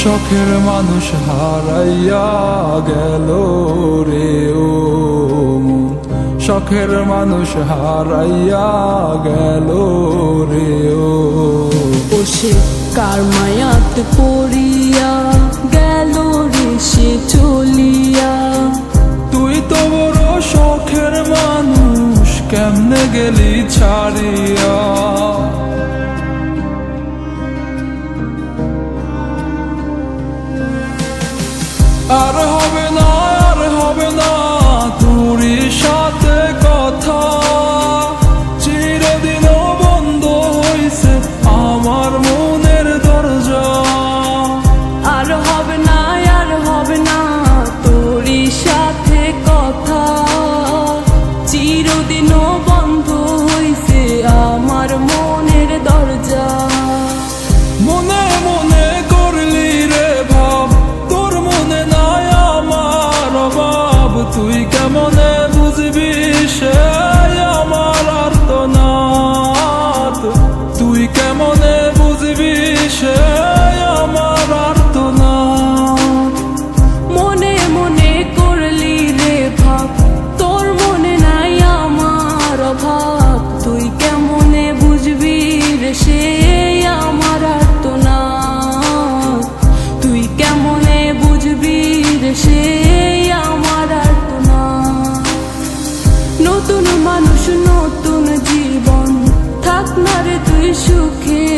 শখের মানুষ হারাইয়া গেল রে ও মন, শখের মানুষ হারাইয়া গেল রে ও। সে কার মায়াত পড়িয়া গেল রে সে চলিয়া। তুই তো বড় শখের মানুষ, কেমনে গেলি ছাড়িয়া। আর হবে না, আর হবে না তোরই সাথে কথা, চিরদিন বন্ধ হইছে আমার মনের দরজা। আর হবে না, আর হবে না তোরই সাথে কথা, চিরদিনও বন্ধ হইছে আমার মনের দরজা। মনে মনে করলি রে ভাব, তোর মনে নাই আমার অভাব। তুই কেমনে বুঝবি সে আমার আর্তনাদ, তুই কেমনে বুঝবি সে আমার আর্তনাদ। মনে মনে করলি রে ভাব, তোর মনে নাই আমার অভাব। তুই কেমনে বুঝবি রে সে আমার আর্তনাদ, তুই কেমনে বুঝবি রে সে আমার আর্তনাদ। নতুন মানুষ নতুন জীবন, থাক না রে তুই সুখে,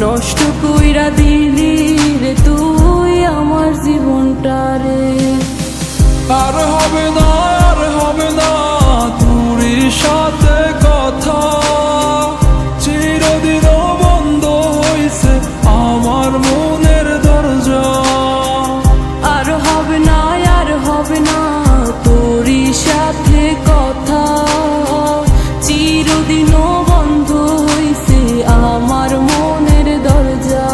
নষ্ট কইরা দিলি রে তুই আমার জীবনটা রে। আর হবে না, আর হবে না তোরই সাথে কথা, চিরদিন বন্ধ হইছে আমার মনের দরজা। আর হবে না, আর হবে না তোরই সাথে কথা, চিরদিনও বন্ধ হইছে আমার মনের দরজা।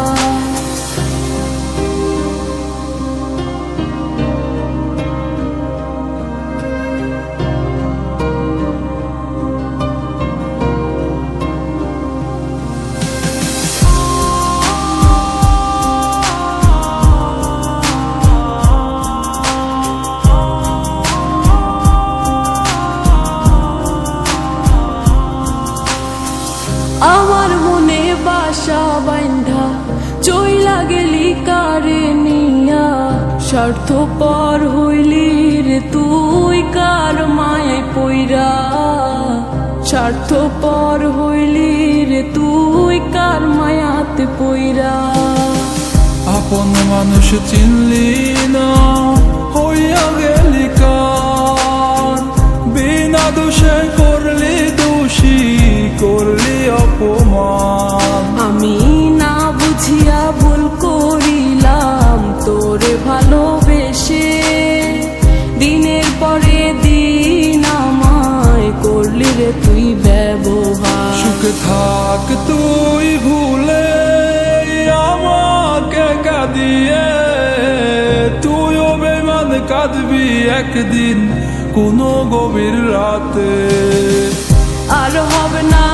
আমার মনে বাসা বাইন্ধা চইলা গেলি কারে নিয়া, স্বার্থপর হইলি রে তুই কার মায়ায় পইরা। স্বার্থপর হইলি রে তুই কার মায়াতে পইরা। আপন মানুষ চিনলি না, হইয়া গেলি কার। বিনা দোষে করলি দোষী, করলি অপমান। আমি না বুঝিয়া ভুল করিলাম তোরে ভালোবেসে, দিনের পরে দিন আমায় করলি রে তুই ব্যবহার। সুখে থাক তুই ভুলে আমাকে কাঁদিয়ে, তুইও বেমান কাঁদবি একদিন কোনো গভীর রাতে। আর হবে না,